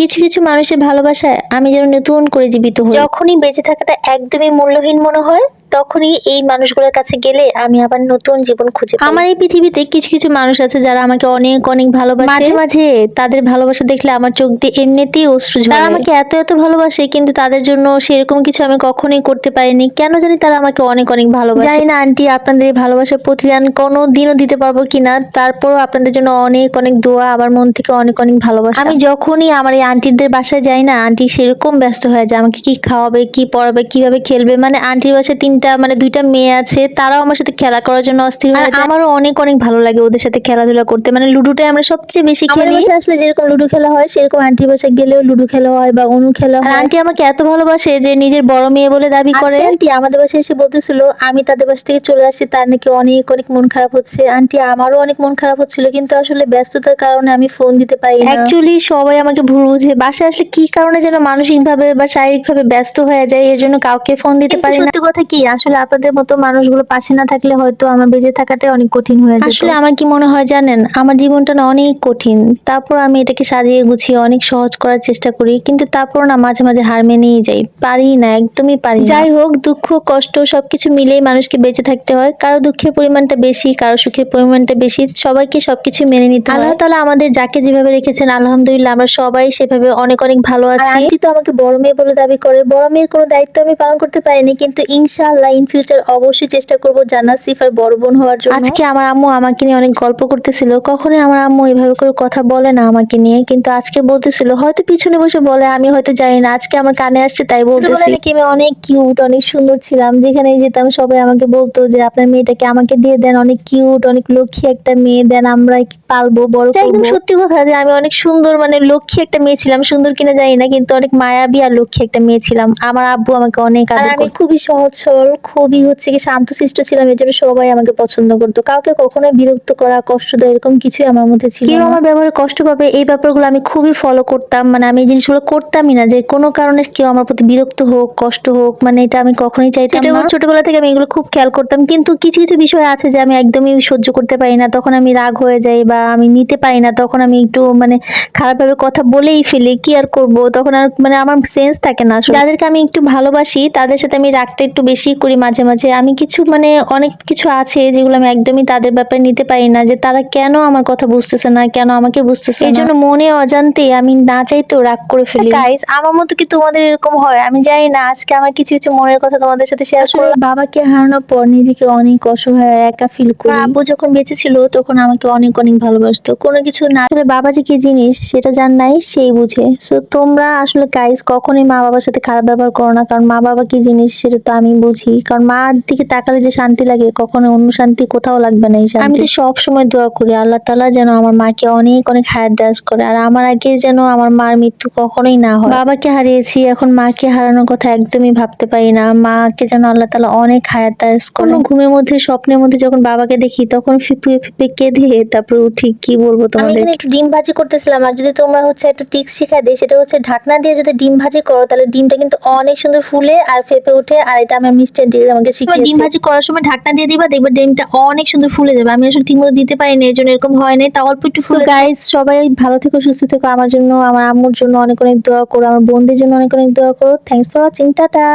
কিছু কিছু মানুষের ভালোবাসায় আমি যেন নতুন করে জীবিত হই। যখনই বেঁচে থাকাটা একদমই মূল্যহীন মনে হয়, তখনই এই মানুষগুলোর কাছে গেলে আমি আবার নতুন জীবন খুঁজে পাই। আমার এই পৃথিবীতে কিছু কিছু মানুষ আছে যারা আমাকে অনেক অনেক ভালোবাসে। মাঝে মাঝে তাদের ভালোবাসা দেখলে আমার চোখ দিয়ে এমনিতেই অশ্রু ঝরে। তারা আমাকে এত এত ভালোবাসে, কিন্তু তাদের জন্য সেরকম কিছু আমি কখনোই করতে পারিনি। কেন জানি তারা আমাকে অনেক অনেক ভালোবাসে। জানি না আন্টি আপনাদের এই ভালোবাসার প্রতিদান কোনো দিনও দিতে পারবো কিনা, তারপরও আপনাদের জন্য অনেক অনেক দোয়া, আমার মন থেকে অনেক অনেক ভালোবাসা। আমি যখনই আমার এই আন্টিদের বাসায় যাই না, আন্টি সেরকম ব্যস্ত হয়ে যায় আমাকে কি খাওয়াবে, কি পড়াবে, কিভাবে খেলবে। মানে আন্টির বাসায় দুইটা মেয়ে আছে, তারাও আমার সাথে খেলা করার জন্য অস্থির হয়ে যায়। আমারও অনেক অনেক ভালো লাগে ওদের সাথে খেলাধুলা করতে। মানে লুডোটাই আমরা সবচেয়ে বেশি খেলি। আমাদের বাসায় আসলে যেরকম লুডো খেলা হয়, সেরকম আন্টির বাসায় গেলেও লুডো খেলা হয় বা অনু খেলা হয়। আন্টি আমাকে এত ভালোবাসে যে নিজের বড় মেয়ে বলে দাবি করে। আন্টি আমাদের বাসায় এসে বলতেছিল আমি তাদের বাসা থেকে চলে আসছি, তার নাকি অনেক অনেক মন খারাপ হচ্ছে। আন্টি আমারও অনেক মন খারাপ হচ্ছিল, কিন্তু আসলে ব্যস্ততার কারণে আমি ফোন দিতে পারি না। অ্যাকচুয়ালি সবাই আমাকে ভুল বুঝে, বাসায় আসলে কি কারণে যেন মানসিকভাবে বা শারীরিকভাবে ব্যস্ত হয়ে যায়, এর জন্য কাউকে ফোন দিতে পারি না। সত্যি কথা কি, আসলে আপনাদের মতো মানুষগুলো পাশে না থাকলে হয়তো আমার বেঁচে থাকাটাই অনেক কঠিন হয়ে যেত। আসলে আমার কি মনে হয় জানেন, আমার জীবনটা না অনেক কঠিন, তারপর আমি এটাকে সাজিয়ে গুছিয়ে অনেক সহজ করার চেষ্টা করি, কিন্তু তারপর না মাঝে মাঝে হার মেনেই যাই, পারি না, একদমই পারি না। যাই হোক, দুঃখ কষ্ট সবকিছু মিলেই মানুষকে বেঁচে থাকতে হয়। কারো দুঃখের পরিমাণটা বেশি, কারো সুখের পরিমাণটা বেশি, সবাইকে সবকিছু মেনে নিতে হয়। আল্লাহ তাআলা আমাদের যাকে যেভাবে রেখেছেন আলহামদুলিল্লাহ আমরা সবাই সেভাবে অনেক অনেক ভালো আছি। আন্টি তো আমাকে বড় মেয়ে বলে দাবি করে, বড় মেয়ের কোনো দায়িত্ব আমি পালন করতে পারিনি, কিন্তু ইনশাআল্লাহ ইন ফিউচার অবশ্যই চেষ্টা করব জান্নাত সিফার বড় বোন হওয়ার জন্য। আজকে আমার আম্মু আমাকে নিয়ে অনেক গল্প করতেছিল। কখনোই আমার আম্মু এভাবে করে কথা বলে না আমাকে নিয়ে, কিন্তু আজকে বলতেছিল, হয়তো পিছনে বসে বলে, আমি হয়তো জানি না, আজকে আমার কানে আসছে তাই বলতেছি। আমি অনেক কিউট, অনেক সুন্দর ছিলাম, যেখানেই যেতাম সবাই আমাকে বলতো যে আপনার মেয়েটাকে আমাকে দিয়ে দেন, অনেক কিউট, অনেক লক্ষ্মী একটা মেয়ে দেন, আমরা পালবো, বড় করবো। একদম সত্যি কথা যে আমি অনেক সুন্দর, মানে লক্ষ্মী একটা মেয়ে ছিলাম। সুন্দর কিনা জানি না, কিন্তু অনেক মায়াবী আর লক্ষ্মী একটা মেয়ে ছিলাম। আমার আব্বু আমাকে অনেক আদর করতো। আমি খুবই সহজ সরল, খুবই হচ্ছে কি শান্তশিষ্ট ছিলাম, এর জন্য সবাই আমাকে পছন্দ করতো। কাউকে কখনোই বিরক্ত করা, কষ্ট দেওয়া এরকম কিছুই আমার মধ্যে ছিল না। কেউ আমার ব্যবহারে কষ্ট পাবে এই ব্যাপারগুলো আমি খুবই ফলো করতাম। মানে আমি এই জিনিসগুলো করতামই না, যে কোনো কারণে কেউ আমার প্রতি বিরক্ত হোক, কষ্ট হোক, মানে এটা আমি কখনোই চাইতাম না। ছোটবেলা থেকে আমি এগুলো খুব খেয়াল করতাম, কিন্তু কিছু কিছু বিষয় আছে যে আমি একদমই সহ্য করতে পারি না, তখন আমি রাগ হয়ে যাই বা আমি নিতে পারি না, তখন আমি একটু মানে খারাপভাবে কথা বলেই ফেলি। কি আর করব, তখন আর মানে আমার সেন্স থাকে না। যাদেরকে আমি একটু ভালোবাসি তাদের সাথে আমি রাগটা একটু বেশি করি মাঝে মাঝে। আমি কিছু মানে অনেক কিছু আছে যেগুলো আমি একদমই তাদের ব্যাপারে নিতে পারি না, যে তারা কেন আমার কথা বুঝতেছে না, কেন আমাকে বুঝতেছে না। এই জন্য মনে অজান্তে আমি না চাইতেও রাগ করে ফেলি। গাইস, আমার মতো কি তোমাদের এরকম হয়? আমি জানি না, আজকে আমার কিছু কিছু মনের কথা তোমাদের সাথে শেয়ার করলাম। বাবাকে হারানোর পর নিজেকে অনেক অসহায় আর একা ফিল করি। আব্বু যখন বেঁচে ছিল তখন আমাকে অনেক অনেক ভালোবাসতো। কোনো কিছু না, আসলে বাবা যে কি জিনিস সেটা যার নাই সেই বুঝে। সো তোমরা আসলে গাইস কখনোই মা বাবার সাথে খারাপ ব্যবহার করো না, কারণ মা বাবা কি জিনিস সেটা তো আমি বুঝি। কারণ মার দিকে তাকালে যে শান্তি লাগে, কখনো অন্য শান্তি কোথাও লাগবে না এই শান্তি। আমি তো সব সময় দোয়া করি আল্লাহ তাআলা যেন আমার মাকে অনেক অনেক হায়াত দারাজ করে, আর আমার আগে যেন আমার মার মৃত্যু কখনোই না হয়। বাবাকে হারিয়েছি, এখন মাকে হারানোর কথা একদমই ভাবতে পারি না। মাকে যেন আল্লাহ তাআলা অনেক হায়াত দারাজ করে। ঘুমের মধ্যে, স্বপ্নের মধ্যে যখন বাবাকে দেখি তখন ফিপিয়ে ফিপিয়ে কেঁদে তারপর উঠি। কি বলবো তোমাদের। আমি এখানে একটু ডিম ভাজি করতেছিলাম, আর যদি তোমরা হচ্ছে একটা টিক্স শিখাই দেই, সেটা হচ্ছে ঢাকনা দিয়ে যদি ডিম ভাজি করো তাহলে ডিমটা কিন্তু অনেক সুন্দর ফুলে আর ফেপে ওঠে। আর এটা আমার মিষ্টি আন্টি আমাকে শিখিয়েছে। ডিম ভাজি করার সময় ঢাকনা দিয়ে দিবা, দেখবে ডিমটা অনেক সুন্দর ফুলে যাবে। আমি আসলে ঠিকমতো দিতে পারিনি, এর জন্য এরকম হয় নাই, তা অল্প একটু ফুলে। গাইস, সবাই ভালো থেকো, সুস্থ থেকো, আমার জন্য, আমার আম্মুর জন্য অনেক অনেক দোয়া করো, আমার বোনদের জন্য অনেক অনেক দোয়া করো। Thanks for watching, tata.